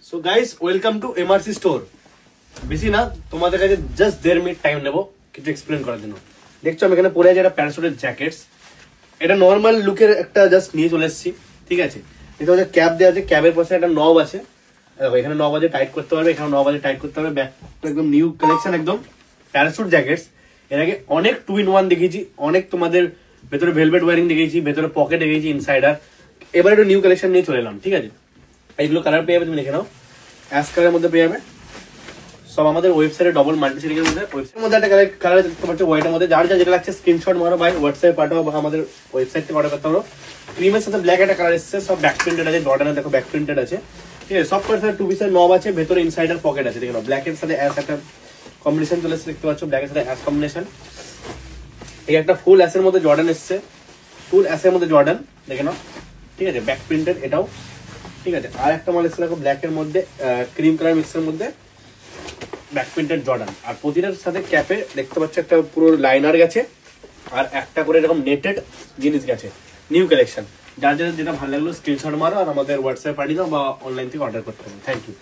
So guys welcome to MRC store. বেশি না, তোমাদের কাছে জাস্ট 1.5 মিনিট টাইম নেবো কিছু এক্সপ্লেন করার জন্য। দেখছো আমি এখানে পরে আছে একটা প্যারাশুটের জ্যাকেটস। এটা নর্মাল লুকের একটা জাস্ট নিয়ে চলে এসেছি, ঠিক আছে। এটা হচ্ছে ক্যাপ দেওয়া আছে, ক্যাবের পাশে একটা নব আছে, এখানে 9 বাজে টাইট করতে পারবে, এখানে 9 বাজে টাইট করতে পারবে। ব্যাগটা একদম নিউ কালেকশন, একদম প্যারাশুট জ্যাকেটস। এর আগে অনেক 2-in-1 দেখিয়েছি, অনেক তোমাদের ভেতরে ভেলভেট ওয়ারিং দেখিয়েছি, ভেতরে পকেট দেখিয়েছি, ইনসাইডার। এবার একটু নিউ কালেকশন নিয়ে চলে এলাম, ঠিক আছে। এইগুলো কালার পেয়ে যাবে, তুমি দেখে নাও। অ্যাশ কালারের মধ্যে পেয়ে যাবে, সব আমাদের ওয়েবসাইটে ডবল মাল্টি শেডিং এর মধ্যে। ওয়েবসাইটের মধ্যে একটা কালার দেখতে পাচ্ছ হোয়াইটের মধ্যে। যার যেটা লাগছে স্ক্রিনশট মারো ভাই, হোয়াটসঅ্যাপে পাঠাও বা আমাদের ওয়েবসাইট থেকে অর্ডার করতে পারো। ক্রিমের সাথে ব্ল্যাক একটা কালার এসেছে, সব ব্যাক প্রিন্টেড আছে। জর্ডানের দেখো ব্যাক প্রিন্টেড আছে, ঠিক আছে। সব করে 2 পিসের নব আছে, ভেতরে ইনসাইডার পকেট আছে, দেখে নাও। ব্ল্যাকের সাথে অ্যাশ একটা কম্বিনেশন চলে এসেছে, দেখতে পাচ্ছ ব্ল্যাকের সাথে অ্যাশ কম্বিনেশন। এই একটা ফুল অ্যাশের মধ্যে জর্ডান এসেছে, ফুল অ্যাশের মধ্যে জর্ডান, দেখে নাও, ঠিক আছে। ব্যাক প্রিন্টেড এটাও, ঠিক আছে। আর একটা মাল এসেছে দেখো ব্ল্যাকের মধ্যে ক্রিম কালার মিক্সের মধ্যে, ব্যাক প্রিন্টেড জর্ডান। আর প্রতিটার সাথে ক্যাপে দেখতে পাচ্ছ একটা পুরো লাইনার গেছে, আর একটা করে এরকম নেটেড জিনিস গেছে, নিউ কালেকশন। যার যেটা ভালো লাগলো স্ক্রিনশট মারো আর আমাদের হোয়াটসঅ্যাপে পাঠিয়ে দাও বা অনলাইন থেকে অর্ডার করতে হবে। Thank you.